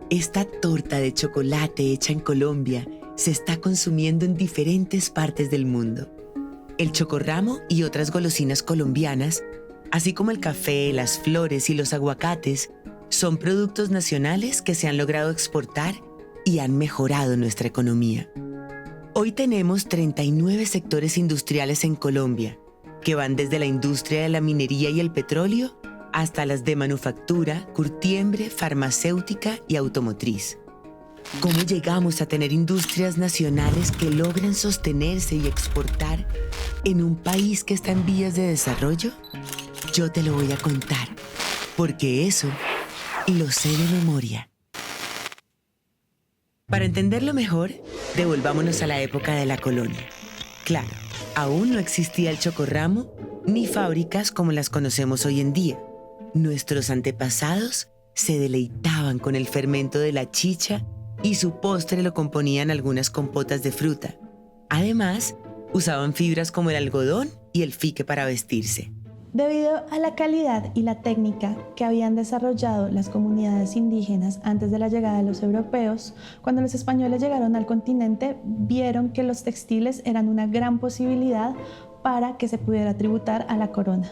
Esta torta de chocolate hecha en Colombia se está consumiendo en diferentes partes del mundo. El chocorramo y otras golosinas colombianas, así como el café, las flores y los aguacates, son productos nacionales que se han logrado exportar y han mejorado nuestra economía. Hoy tenemos 39 sectores industriales en Colombia, que van desde la industria de la minería y el petróleo hasta las de manufactura, curtiembre, farmacéutica y automotriz. ¿Cómo llegamos a tener industrias nacionales que logran sostenerse y exportar en un país que está en vías de desarrollo? Yo te lo voy a contar, porque eso lo sé de memoria. Para entenderlo mejor, devolvámonos a la época de la colonia. Claro, aún no existía el chocorramo ni fábricas como las conocemos hoy en día. Nuestros antepasados se deleitaban con el fermento de la chicha y su postre lo componían algunas compotas de fruta. Además, usaban fibras como el algodón y el fique para vestirse. Debido a la calidad y la técnica que habían desarrollado las comunidades indígenas antes de la llegada de los europeos, cuando los españoles llegaron al continente, vieron que los textiles eran una gran posibilidad para que se pudiera tributar a la corona.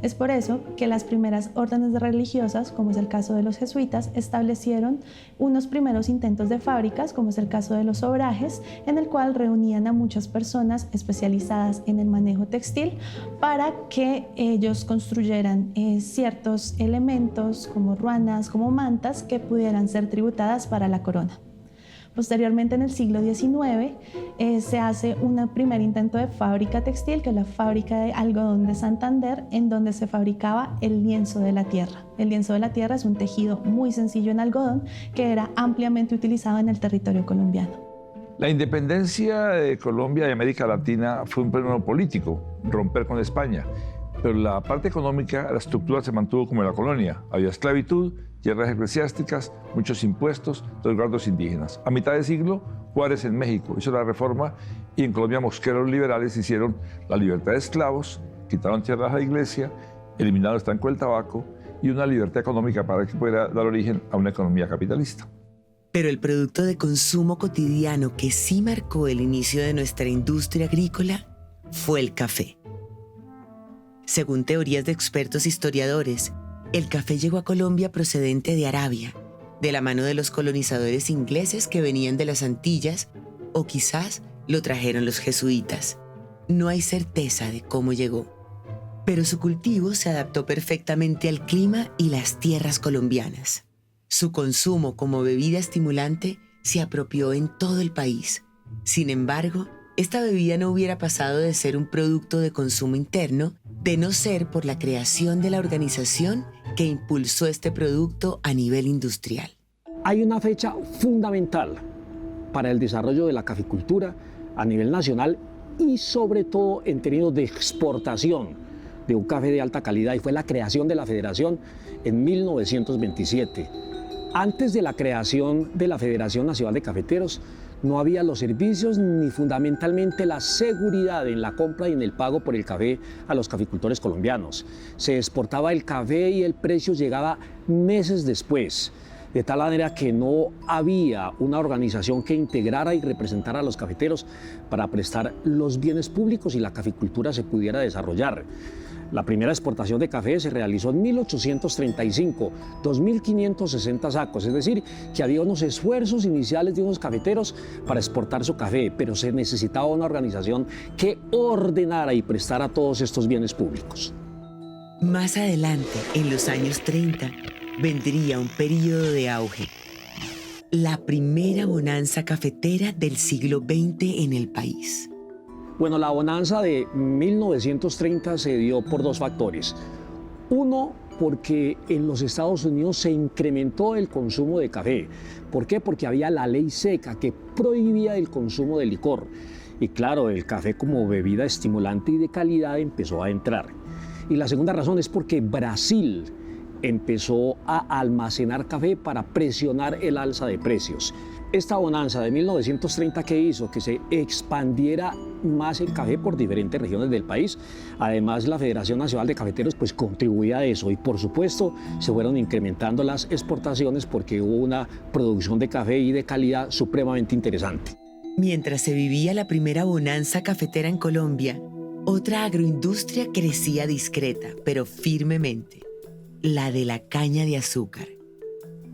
Es por eso que las primeras órdenes religiosas, como es el caso de los jesuitas, establecieron unos primeros intentos de fábricas, como es el caso de los obrajes, en el cual reunían a muchas personas especializadas en el manejo textil para que ellos construyeran ciertos elementos como ruanas, como mantas, que pudieran ser tributadas para la corona. Posteriormente, en el siglo XIX, se hace un primer intento de fábrica textil, que es la fábrica de algodón de Santander, en donde se fabricaba el lienzo de la tierra. El lienzo de la tierra es un tejido muy sencillo en algodón que era ampliamente utilizado en el territorio colombiano. La independencia de Colombia y América Latina fue un fenómeno político, romper con España. Pero la parte económica, la estructura se mantuvo como en la colonia. Había esclavitud, tierras eclesiásticas, muchos impuestos, resguardos indígenas. A mitad de siglo, Juárez en México hizo la reforma y en Colombia mosqueros liberales hicieron la libertad de esclavos, quitaron tierras a la iglesia, eliminaron el estanco del tabaco y una libertad económica para que pudiera dar origen a una economía capitalista. Pero el producto de consumo cotidiano que sí marcó el inicio de nuestra industria agrícola fue el café. Según teorías de expertos historiadores, el café llegó a Colombia procedente de Arabia, de la mano de los colonizadores ingleses que venían de las Antillas, o quizás lo trajeron los jesuitas. No hay certeza de cómo llegó, pero su cultivo se adaptó perfectamente al clima y las tierras colombianas. Su consumo como bebida estimulante se apropió en todo el país. Sin embargo, esta bebida no hubiera pasado de ser un producto de consumo interno de no ser por la creación de la organización que impulsó este producto a nivel industrial. Hay una fecha fundamental para el desarrollo de la caficultura a nivel nacional y sobre todo en términos de exportación de un café de alta calidad, y fue la creación de la Federación en 1927. Antes de la creación de la Federación Nacional de Cafeteros, no había los servicios ni fundamentalmente la seguridad en la compra y en el pago por el café a los caficultores colombianos. Se exportaba el café y el precio llegaba meses después, de tal manera que no había una organización que integrara y representara a los cafeteros para prestar los bienes públicos y la caficultura se pudiera desarrollar. La primera exportación de café se realizó en 1835, 2.560 sacos, es decir, que había unos esfuerzos iniciales de unos cafeteros para exportar su café, pero se necesitaba una organización que ordenara y prestara todos estos bienes públicos. Más adelante, en los años 30, vendría un periodo de auge. La primera bonanza cafetera del siglo XX en el país. Bueno, la bonanza de 1930 se dio por dos factores. Uno, porque en los Estados Unidos se incrementó el consumo de café. ¿Por qué? Porque había la ley seca que prohibía el consumo de licor. Y claro, el café como bebida estimulante y de calidad empezó a entrar. Y la segunda razón es porque Brasil empezó a almacenar café para presionar el alza de precios. Esta bonanza de 1930 que hizo que se expandiera más el café por diferentes regiones del país. Además, la Federación Nacional de Cafeteros pues contribuía a eso y por supuesto se fueron incrementando las exportaciones porque hubo una producción de café y de calidad supremamente interesante. Mientras se vivía la primera bonanza cafetera en Colombia, otra agroindustria crecía discreta, pero firmemente, la de la caña de azúcar.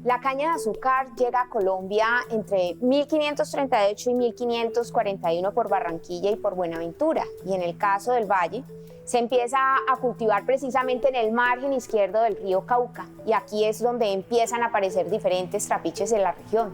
La caña de azúcar llega a Colombia entre 1538 y 1541 por Barranquilla y por Buenaventura. Y en el caso del Valle, se empieza a cultivar precisamente en el margen izquierdo del río Cauca. Y aquí es donde empiezan a aparecer diferentes trapiches en la región,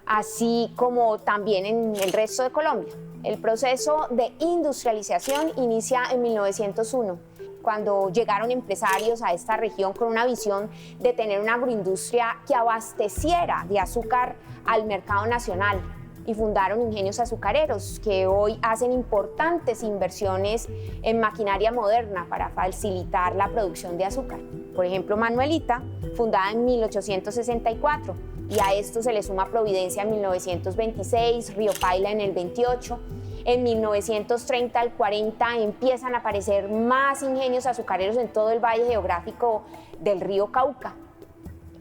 así como también en el resto de Colombia. El proceso de industrialización inicia en 1901. Cuando llegaron empresarios a esta región con una visión de tener una agroindustria que abasteciera de azúcar al mercado nacional y fundaron ingenios azucareros que hoy hacen importantes inversiones en maquinaria moderna para facilitar la producción de azúcar. Por ejemplo, Manuelita, fundada en 1864, y a esto se le suma Providencia en 1926, Río Paila en el 28. En 1930 al 40 empiezan a aparecer más ingenios azucareros en todo el valle geográfico del río Cauca.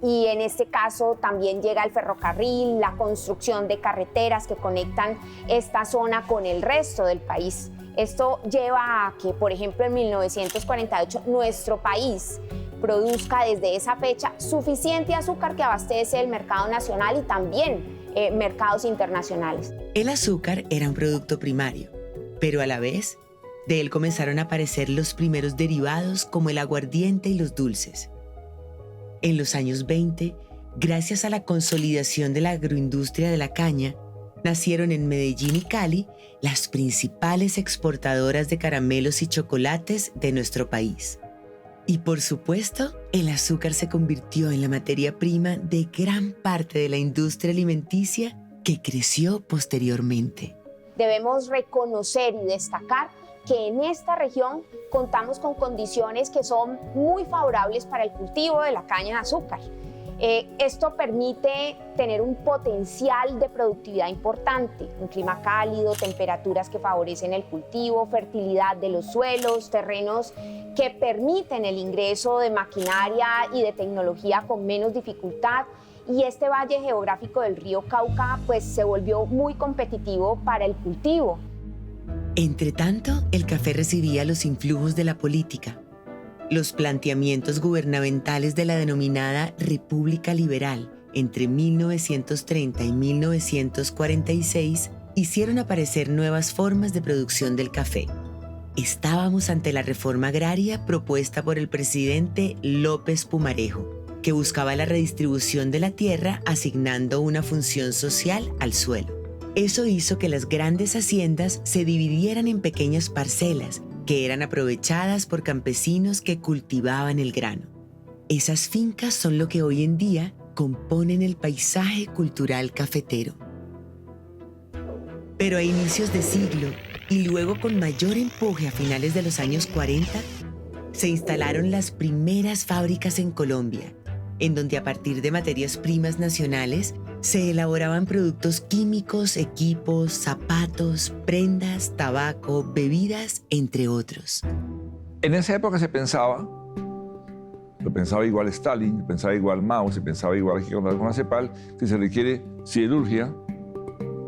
Y en este caso también llega el ferrocarril, la construcción de carreteras que conectan esta zona con el resto del país. Esto lleva a que, por ejemplo, en 1948 nuestro país produzca desde esa fecha suficiente azúcar que abastece el mercado nacional y también mercados internacionales. El azúcar era un producto primario, pero a la vez, de él comenzaron a aparecer los primeros derivados como el aguardiente y los dulces. En los años 20, gracias a la consolidación de la agroindustria de la caña, nacieron en Medellín y Cali las principales exportadoras de caramelos y chocolates de nuestro país. Y por supuesto, el azúcar se convirtió en la materia prima de gran parte de la industria alimenticia que creció posteriormente. Debemos reconocer y destacar que en esta región contamos con condiciones que son muy favorables para el cultivo de la caña de azúcar. Esto permite tener un potencial de productividad importante, un clima cálido, temperaturas que favorecen el cultivo, fertilidad de los suelos, terrenos que permiten el ingreso de maquinaria y de tecnología con menos dificultad. Y este valle geográfico del río Cauca pues, se volvió muy competitivo para el cultivo. Entretanto, el café recibía los influjos de la política. Los planteamientos gubernamentales de la denominada República Liberal entre 1930 y 1946 hicieron aparecer nuevas formas de producción del café. Estábamos ante la reforma agraria propuesta por el presidente López Pumarejo, que buscaba la redistribución de la tierra asignando una función social al suelo. Eso hizo que las grandes haciendas se dividieran en pequeñas parcelas que eran aprovechadas por campesinos que cultivaban el grano. Esas fincas son lo que hoy en día componen el paisaje cultural cafetero. Pero a inicios de siglo, y luego con mayor empuje a finales de los años 40, se instalaron las primeras fábricas en Colombia, en donde a partir de materias primas nacionales se elaboraban productos químicos, equipos, zapatos, prendas, tabaco, bebidas, entre otros. En esa época se pensaba, lo pensaba igual Stalin, lo pensaba igual Mao, se pensaba igual aquí con Acepal, que se requiere siderurgia,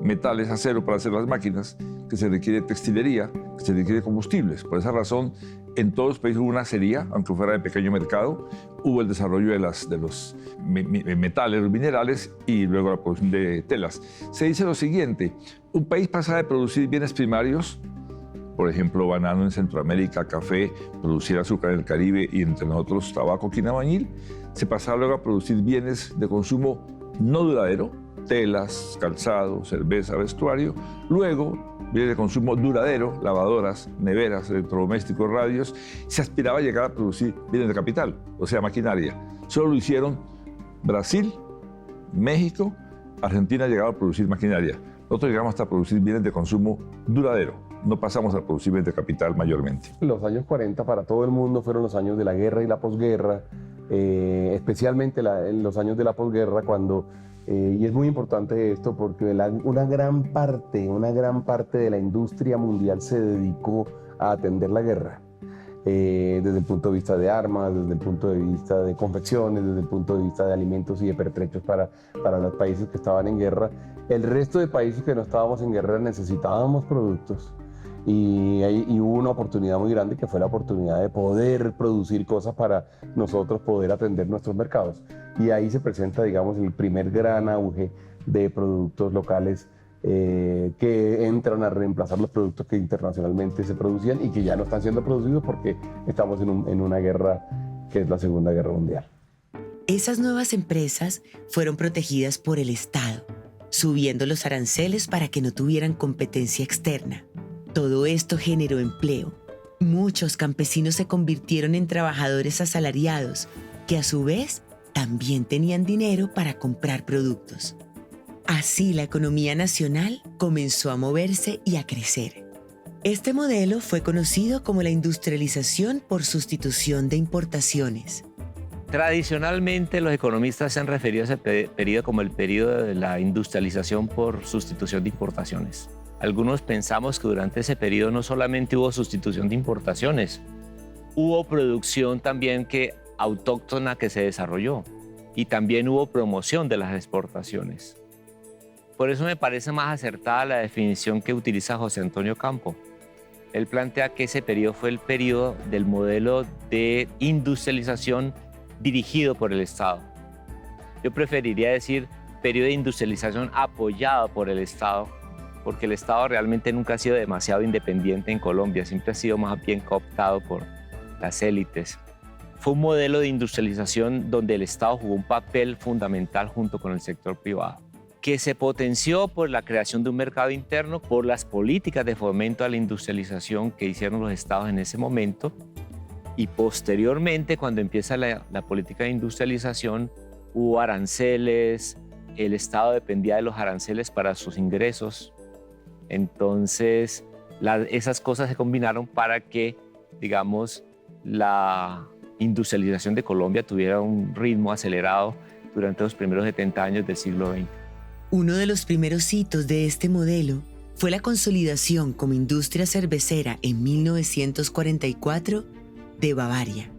metales, acero para hacer las máquinas, que se requiere textilería, que se requiere combustibles. Por esa razón, en todos los países hubo una acería, aunque fuera de pequeño mercado, hubo el desarrollo de los metales, los minerales y luego la producción de telas. Se dice lo siguiente, un país pasaba de producir bienes primarios, por ejemplo, banano en Centroamérica, café, producir azúcar en el Caribe y entre nosotros tabaco, quina, bañil, se pasaba luego a producir bienes de consumo no duradero, telas, calzado, cerveza, vestuario, luego bienes de consumo duradero, lavadoras, neveras, electrodomésticos, radios, se aspiraba a llegar a producir bienes de capital, o sea, maquinaria. Solo lo hicieron Brasil, México, Argentina llegaron a producir maquinaria. Nosotros llegamos hasta producir bienes de consumo duradero. No pasamos a producir bienes de capital mayormente. Los años 40 para todo el mundo fueron los años de la guerra y la posguerra, especialmente en los años de la posguerra, y es muy importante esto porque una gran parte de la industria mundial se dedicó a atender la guerra, desde el punto de vista de armas, desde el punto de vista de confecciones, desde el punto de vista de alimentos y de pertrechos para los países que estaban en guerra. El resto de países que no estábamos en guerra necesitábamos productos. Y hubo una oportunidad muy grande que fue la oportunidad de poder producir cosas para nosotros poder atender nuestros mercados. Y ahí se presenta, digamos, el primer gran auge de productos locales que entran a reemplazar los productos que internacionalmente se producían y que ya no están siendo producidos porque estamos en una guerra que es la Segunda Guerra Mundial. Esas nuevas empresas fueron protegidas por el Estado, subiendo los aranceles para que no tuvieran competencia externa. Todo esto generó empleo. Muchos campesinos se convirtieron en trabajadores asalariados, que a su vez también tenían dinero para comprar productos. Así la economía nacional comenzó a moverse y a crecer. Este modelo fue conocido como la industrialización por sustitución de importaciones. Tradicionalmente los economistas se han referido a ese periodo como el periodo de la industrialización por sustitución de importaciones. Algunos pensamos que durante ese periodo no solamente hubo sustitución de importaciones, hubo producción también autóctona que se desarrolló y también hubo promoción de las exportaciones. Por eso me parece más acertada la definición que utiliza José Antonio Campo. Él plantea que ese periodo fue el periodo del modelo de industrialización dirigido por el Estado. Yo preferiría decir periodo de industrialización apoyado por el Estado, porque el Estado realmente nunca ha sido demasiado independiente en Colombia, siempre ha sido más bien cooptado por las élites. Fue un modelo de industrialización donde el Estado jugó un papel fundamental junto con el sector privado, que se potenció por la creación de un mercado interno, por las políticas de fomento a la industrialización que hicieron los estados en ese momento, y posteriormente, cuando empieza la política de industrialización, hubo aranceles, el Estado dependía de los aranceles para sus ingresos. Entonces, esas cosas se combinaron para que, digamos, la industrialización de Colombia tuviera un ritmo acelerado durante los primeros 70 años del siglo XX. Uno de los primeros hitos de este modelo fue la consolidación como industria cervecera en 1944 de Bavaria.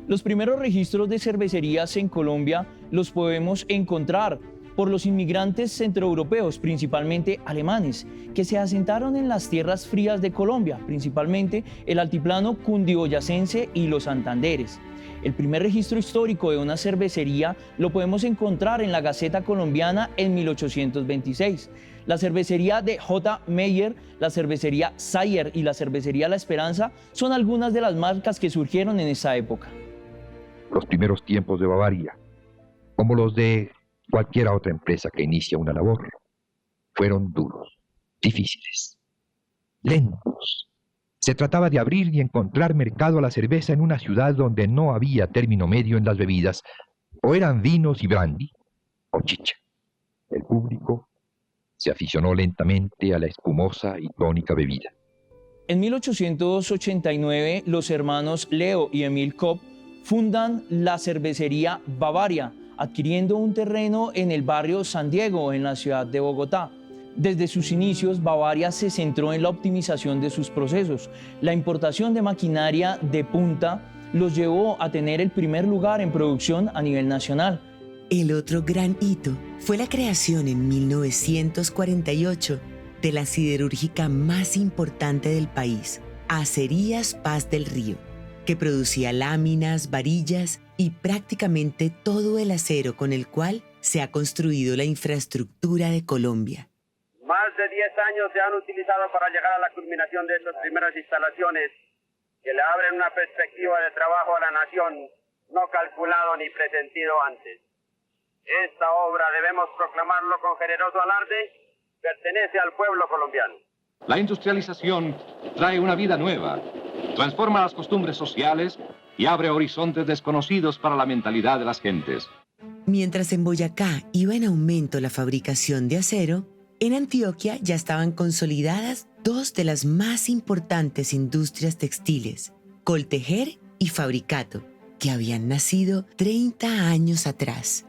Los primeros registros de cervecerías en Colombia los podemos encontrar por los inmigrantes centroeuropeos, principalmente alemanes, que se asentaron en las tierras frías de Colombia, principalmente el altiplano cundiboyacense y los Santanderes. El primer registro histórico de una cervecería lo podemos encontrar en la Gaceta Colombiana en 1826. La cervecería de J. Meyer, la cervecería Sayer y la cervecería La Esperanza son algunas de las marcas que surgieron en esa época. Los primeros tiempos de Bavaria, como los de cualquier otra empresa que inicia una labor, fueron duros, difíciles, lentos. Se trataba de abrir y encontrar mercado a la cerveza en una ciudad donde no había término medio en las bebidas, o eran vinos y brandy, o chicha. El público se aficionó lentamente a la espumosa y tónica bebida. En 1889, los hermanos Leo y Emil Kopp fundan la cervecería Bavaria, adquiriendo un terreno en el barrio San Diego, en la ciudad de Bogotá. Desde sus inicios, Bavaria se centró en la optimización de sus procesos. La importación de maquinaria de punta los llevó a tener el primer lugar en producción a nivel nacional. El otro gran hito fue la creación en 1948 de la siderúrgica más importante del país, Acerías Paz del Río, que producía láminas, varillas y prácticamente todo el acero con el cual se ha construido la infraestructura de Colombia. Más de 10 años se han utilizado para llegar a la culminación de estas primeras instalaciones que le abren una perspectiva de trabajo a la nación no calculado ni presentido antes. Esta obra, debemos proclamarlo con generoso alarde, pertenece al pueblo colombiano. La industrialización trae una vida nueva, transforma las costumbres sociales y abre horizontes desconocidos para la mentalidad de las gentes. Mientras en Boyacá iba en aumento la fabricación de acero, en Antioquia ya estaban consolidadas dos de las más importantes industrias textiles, Coltejer y Fabricato, que habían nacido 30 años atrás.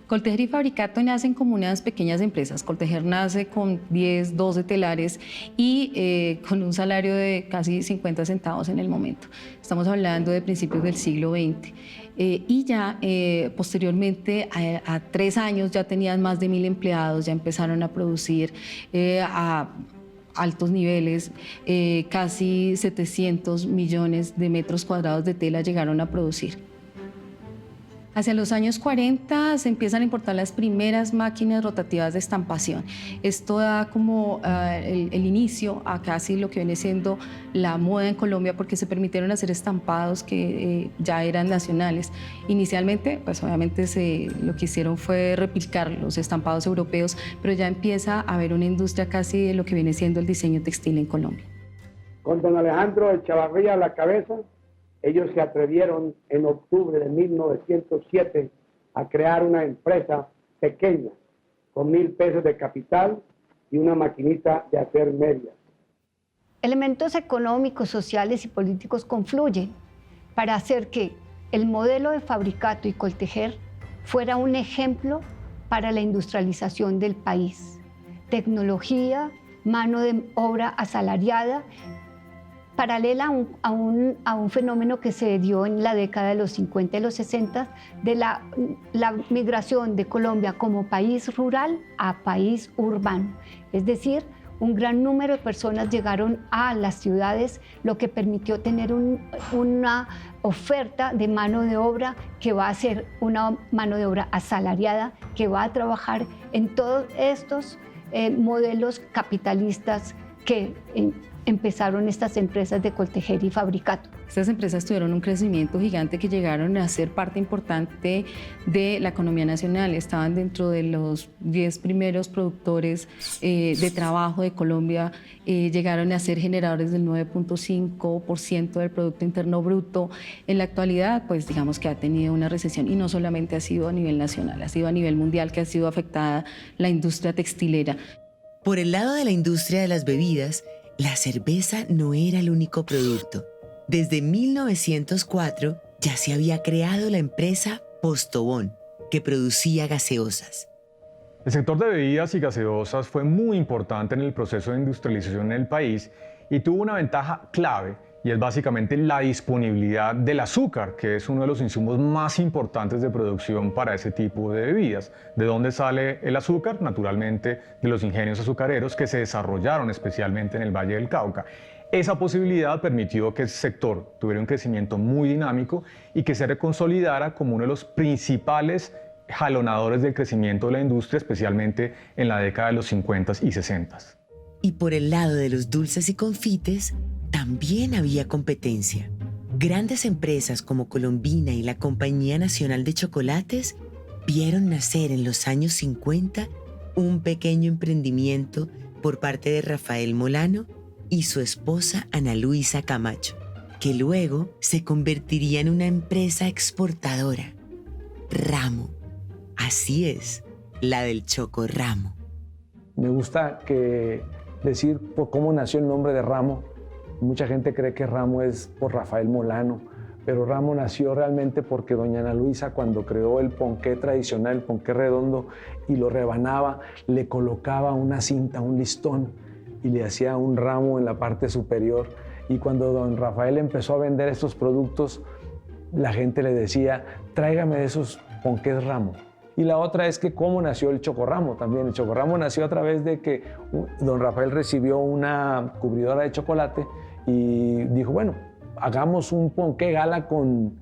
Coltejer y Fabricato nacen como unas pequeñas empresas. Coltejer nace con 10, 12 telares y con un salario de casi 50 centavos en el momento. Estamos hablando de principios del siglo XX. Y ya posteriormente, a 3 años, ya tenían más de 1.000 empleados, ya empezaron a producir a altos niveles, casi 700 millones de metros cuadrados de tela llegaron a producir. Hacia los años 40 se empiezan a importar las primeras máquinas rotativas de estampación. Esto da como el inicio a casi lo que viene siendo la moda en Colombia, porque se permitieron hacer estampados que ya eran nacionales. Inicialmente, pues obviamente lo que hicieron fue replicar los estampados europeos, pero ya empieza a haber una industria casi de lo que viene siendo el diseño textil en Colombia. Con don Alejandro Echavarría a la cabeza, ellos se atrevieron en octubre de 1907 a crear una empresa pequeña, con 1.000 pesos de capital y una maquinita de hacer medias. Elementos económicos, sociales y políticos confluyen para hacer que el modelo de Fabricato y Coltejer fuera un ejemplo para la industrialización del país. Tecnología, mano de obra asalariada, paralela a un fenómeno que se dio en la década de los 50 y los 60, de la migración de Colombia como país rural a país urbano. Es decir, un gran número de personas llegaron a las ciudades, lo que permitió tener una oferta de mano de obra que va a ser una mano de obra asalariada, que va a trabajar en todos estos modelos capitalistas que empezaron estas empresas de Coltejer y Fabricato. Estas empresas tuvieron un crecimiento gigante que llegaron a ser parte importante de la economía nacional. Estaban dentro de los 10 primeros productores de trabajo de Colombia. Llegaron a ser generadores del 9.5% del Producto Interno Bruto. En la actualidad, pues digamos que ha tenido una recesión, y no solamente ha sido a nivel nacional, ha sido a nivel mundial que ha sido afectada la industria textilera. Por el lado de la industria de las bebidas, la cerveza no era el único producto. Desde 1904 ya se había creado la empresa Postobón, que producía gaseosas. El sector de bebidas y gaseosas fue muy importante en el proceso de industrialización en el país y tuvo una ventaja clave, y es básicamente la disponibilidad del azúcar, que es uno de los insumos más importantes de producción para ese tipo de bebidas. ¿De dónde sale el azúcar? Naturalmente de los ingenios azucareros que se desarrollaron especialmente en el Valle del Cauca. Esa posibilidad permitió que ese sector tuviera un crecimiento muy dinámico y que se consolidara como uno de los principales jalonadores del crecimiento de la industria, especialmente en la década de los 50 y 60. Y por el lado de los dulces y confites, también había competencia. Grandes empresas como Colombina y la Compañía Nacional de Chocolates vieron nacer en los años 50 un pequeño emprendimiento por parte de Rafael Molano y su esposa Ana Luisa Camacho, que luego se convertiría en una empresa exportadora, Ramo. Así es, la del Chocorramo. Me gusta decir por cómo nació el nombre de Ramo. Mucha gente cree que Ramo es por Rafael Molano, pero Ramo nació realmente porque doña Ana Luisa, cuando creó el ponqué tradicional, el ponqué redondo, y lo rebanaba, le colocaba una cinta, un listón, y le hacía un ramo en la parte superior. Y cuando don Rafael empezó a vender estos productos, la gente le decía, tráigame de esos ponqués Ramo. Y la otra es que cómo nació el Chocorramo también. El Chocorramo nació a través de que don Rafael recibió una cubridora de chocolate y dijo, bueno, hagamos un ponqué gala con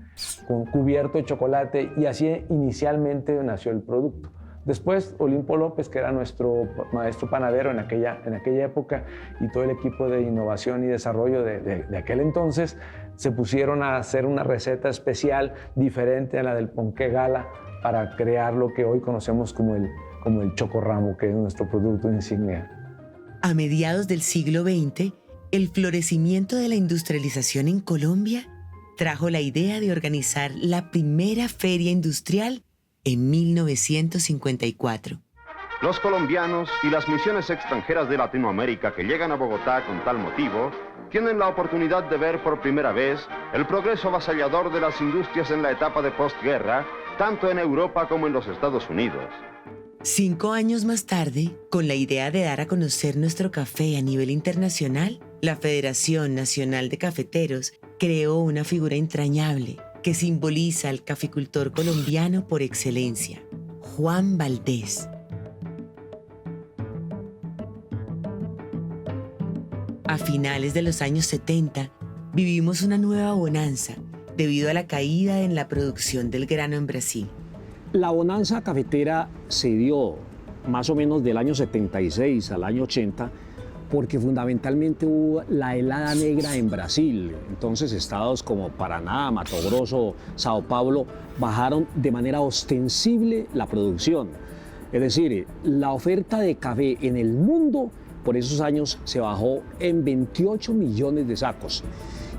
cubierto de chocolate, y así inicialmente nació el producto. Después Olimpo López, que era nuestro maestro panadero en aquella época, y todo el equipo de innovación y desarrollo de aquel entonces, se pusieron a hacer una receta especial diferente a la del ponqué gala para crear lo que hoy conocemos como el Chocorramo, que es nuestro producto insignia. A mediados del siglo XX, el florecimiento de la industrialización en Colombia trajo la idea de organizar la primera feria industrial en 1954. Los colombianos y las misiones extranjeras de Latinoamérica que llegan a Bogotá con tal motivo tienen la oportunidad de ver por primera vez el progreso avasallador de las industrias en la etapa de postguerra, tanto en Europa como en los Estados Unidos. 5 años más tarde, con la idea de dar a conocer nuestro café a nivel internacional, la Federación Nacional de Cafeteros creó una figura entrañable que simboliza al caficultor colombiano por excelencia, Juan Valdés. A finales de los años 70, vivimos una nueva bonanza debido a la caída en la producción del grano en Brasil. La bonanza cafetera se dio más o menos del año 76 al año 80 porque fundamentalmente hubo la helada negra en Brasil. Entonces estados como Paraná, Mato Grosso, Sao Paulo bajaron de manera ostensible la producción. Es decir, la oferta de café en el mundo por esos años se bajó en 28 millones de sacos.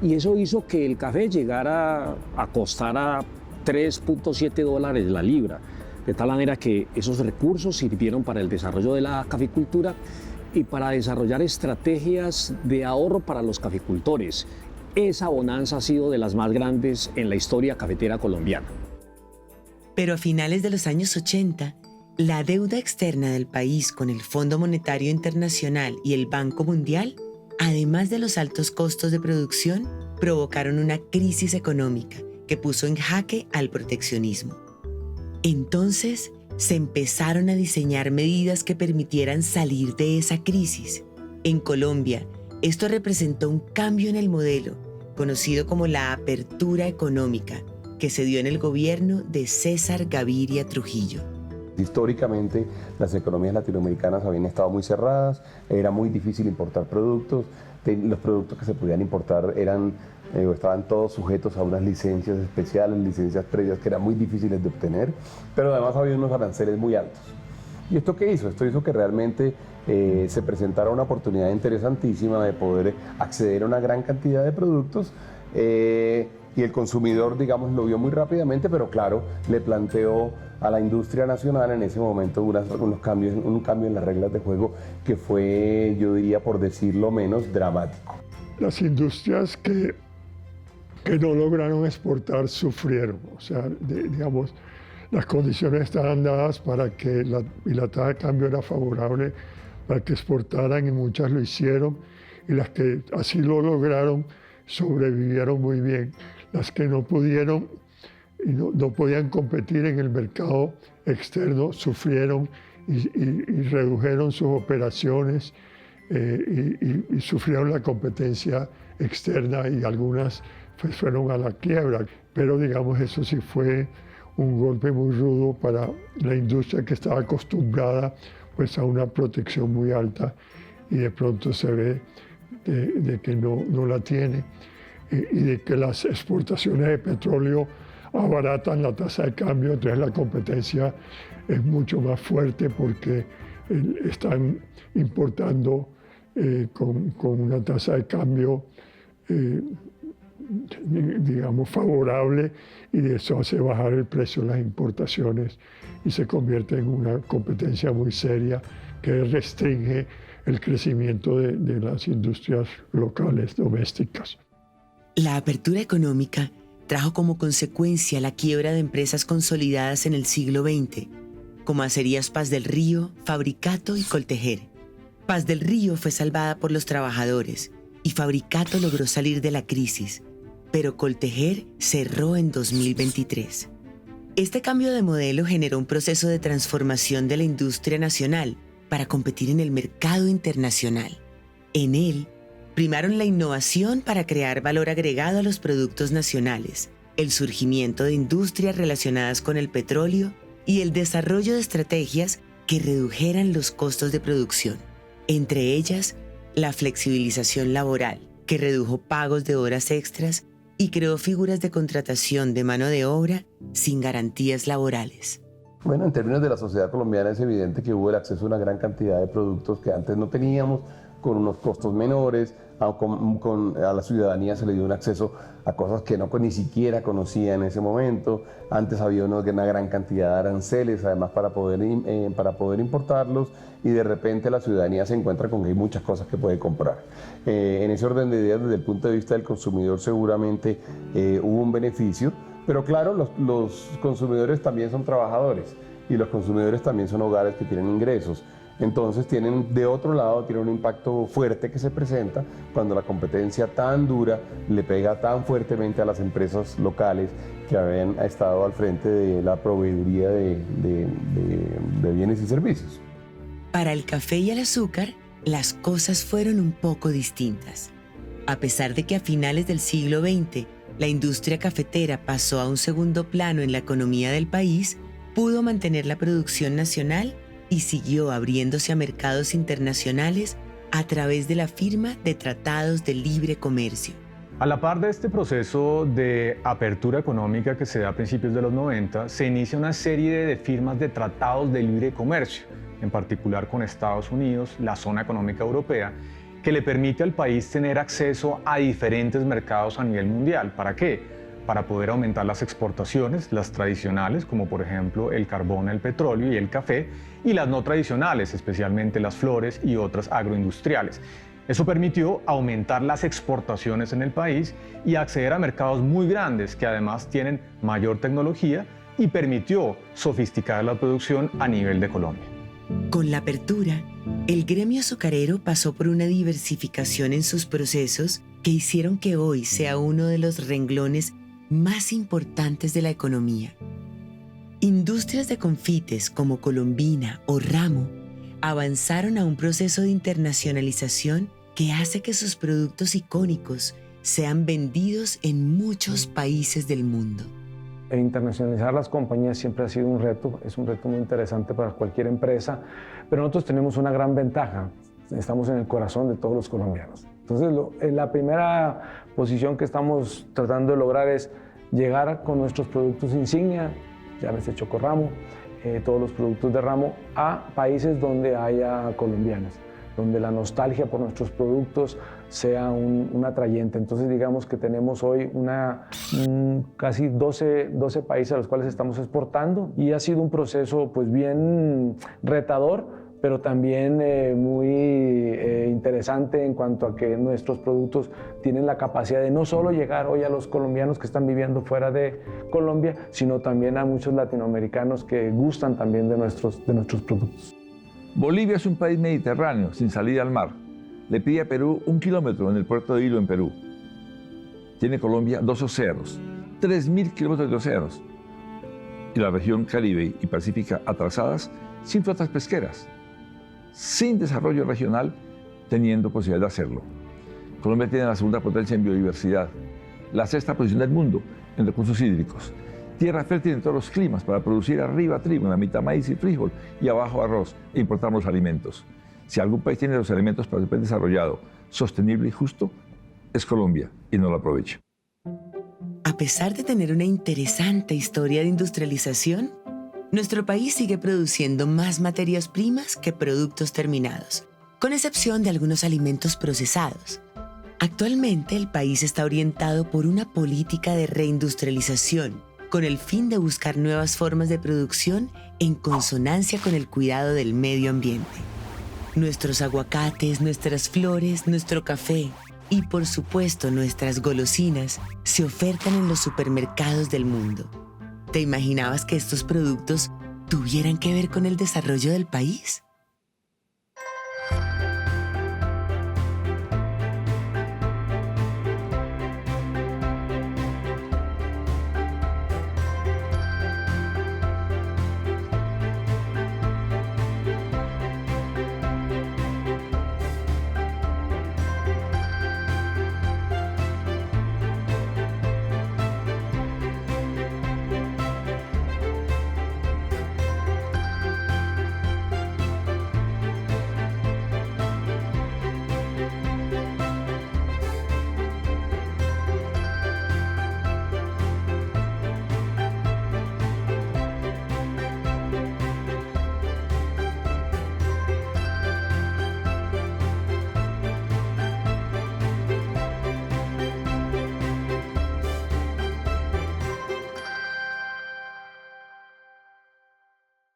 Y eso hizo que el café llegara a costar a $3.7 la libra. De tal manera que esos recursos sirvieron para el desarrollo de la caficultura y para desarrollar estrategias de ahorro para los caficultores. Esa bonanza ha sido de las más grandes en la historia cafetera colombiana. Pero a finales de los años 80, la deuda externa del país con el Fondo Monetario Internacional y el Banco Mundial, además de los altos costos de producción, provocaron una crisis económica que puso en jaque al proteccionismo. Entonces, se empezaron a diseñar medidas que permitieran salir de esa crisis. En Colombia, esto representó un cambio en el modelo, conocido como la apertura económica, que se dio en el gobierno de César Gaviria Trujillo. Históricamente, las economías latinoamericanas habían estado muy cerradas, era muy difícil importar productos, los productos que se podían importar estaban todos sujetos a unas licencias especiales, licencias previas que eran muy difíciles de obtener, pero además había unos aranceles muy altos. ¿Y esto qué hizo? Esto hizo que realmente se presentara una oportunidad interesantísima de poder acceder a una gran cantidad de productos y el consumidor, digamos, lo vio muy rápidamente, pero claro, le planteó a la industria nacional en ese momento un cambio en las reglas de juego que fue, yo diría, por decirlo menos, dramático. Las industrias que no lograron exportar sufrieron, o sea, digamos, las condiciones estaban dadas para que la tasa de cambio era favorable para que exportaran y muchas lo hicieron y las que así lo lograron sobrevivieron muy bien. Las que no pudieron y no podían competir en el mercado externo sufrieron y redujeron sus operaciones y sufrieron la competencia externa y algunas pues fueron a la quiebra. Pero digamos, eso sí fue un golpe muy rudo para la industria que estaba acostumbrada pues a una protección muy alta y de pronto se ve de que no la tiene y de que las exportaciones de petróleo abaratan la tasa de cambio, entonces la competencia es mucho más fuerte porque están importando con una tasa de cambio digamos favorable y eso hace bajar el precio de las importaciones y se convierte en una competencia muy seria que restringe el crecimiento de las industrias locales domésticas. La apertura económica trajo como consecuencia la quiebra de empresas consolidadas en el siglo XX, como Acerías Paz del Río, Fabricato y Coltejer. Paz del Río fue salvada por los trabajadores y Fabricato logró salir de la crisis, pero Coltejer cerró en 2023. Este cambio de modelo generó un proceso de transformación de la industria nacional para competir en el mercado internacional. En él, primaron la innovación para crear valor agregado a los productos nacionales, el surgimiento de industrias relacionadas con el petróleo y el desarrollo de estrategias que redujeran los costos de producción. Entre ellas, la flexibilización laboral, que redujo pagos de horas extras y creó figuras de contratación de mano de obra sin garantías laborales. Bueno, en términos de la sociedad colombiana es evidente que hubo el acceso a una gran cantidad de productos que antes no teníamos, con unos costos menores, a la ciudadanía se le dio un acceso a cosas que ni siquiera conocía en ese momento. Antes había una gran cantidad de aranceles, además para poder importarlos, y de repente la ciudadanía se encuentra con que hay muchas cosas que puede comprar. En ese orden de ideas, desde el punto de vista del consumidor, seguramente hubo un beneficio, pero claro, los consumidores también son trabajadores y los consumidores también son hogares que tienen ingresos. Entonces de otro lado, tiene un impacto fuerte que se presenta cuando la competencia tan dura le pega tan fuertemente a las empresas locales que habían estado al frente de la proveeduría de bienes y servicios. Para el café y el azúcar, las cosas fueron un poco distintas. A pesar de que a finales del siglo XX la industria cafetera pasó a un segundo plano en la economía del país, pudo mantener la producción nacional y siguió abriéndose a mercados internacionales a través de la firma de tratados de libre comercio. A la par de este proceso de apertura económica que se da a principios de los 90, se inicia una serie de firmas de tratados de libre comercio, en particular con Estados Unidos, la zona económica europea, que le permite al país tener acceso a diferentes mercados a nivel mundial. ¿Para qué? Para poder aumentar las exportaciones, las tradicionales, como por ejemplo el carbón, el petróleo y el café, y las no tradicionales, especialmente las flores y otras agroindustriales. Eso permitió aumentar las exportaciones en el país y acceder a mercados muy grandes que además tienen mayor tecnología, y permitió sofisticar la producción a nivel de Colombia. Con la apertura, el gremio azucarero pasó por una diversificación en sus procesos que hicieron que hoy sea uno de los renglones más importantes de la economía. Industrias de confites como Colombina o Ramo avanzaron a un proceso de internacionalización que hace que sus productos icónicos sean vendidos en muchos países del mundo. Internacionalizar las compañías siempre ha sido un reto, es un reto muy interesante para cualquier empresa, pero nosotros tenemos una gran ventaja, estamos en el corazón de todos los colombianos. Entonces, la primera posición que estamos tratando de lograr es llegar con nuestros productos insignia, llámese Chocorramo, todos los productos de Ramo, a países donde haya colombianos, donde la nostalgia por nuestros productos sea un atrayente. Entonces, digamos que tenemos hoy casi 12 países a los cuales estamos exportando, y ha sido un proceso pues bien retador, pero también muy interesante en cuanto a que nuestros productos tienen la capacidad de no solo llegar hoy a los colombianos que están viviendo fuera de Colombia, sino también a muchos latinoamericanos que gustan también de nuestros productos. Bolivia es un país mediterráneo, sin salida al mar. Le pide a Perú 1 kilómetro en el puerto de Hilo, en Perú. Tiene Colombia 2 océanos, 3.000 kilómetros de océanos. Y la región Caribe y Pacífica atrasadas, sin flotas pesqueras, sin desarrollo regional, teniendo posibilidad de hacerlo. Colombia tiene la segunda potencia en biodiversidad, la 6ª posición del mundo en recursos hídricos, tierra fértil en todos los climas para producir arriba trigo, en la mitad maíz y frijol y abajo arroz, e importamos alimentos. Si algún país tiene los elementos para ser desarrollado, sostenible y justo, es Colombia, y no lo aprovecha. A pesar de tener una interesante historia de industrialización, nuestro país sigue produciendo más materias primas que productos terminados, con excepción de algunos alimentos procesados. Actualmente, el país está orientado por una política de reindustrialización, con el fin de buscar nuevas formas de producción en consonancia con el cuidado del medio ambiente. Nuestros aguacates, nuestras flores, nuestro café y, por supuesto, nuestras golosinas se ofertan en los supermercados del mundo. ¿Te imaginabas que estos productos tuvieran que ver con el desarrollo del país?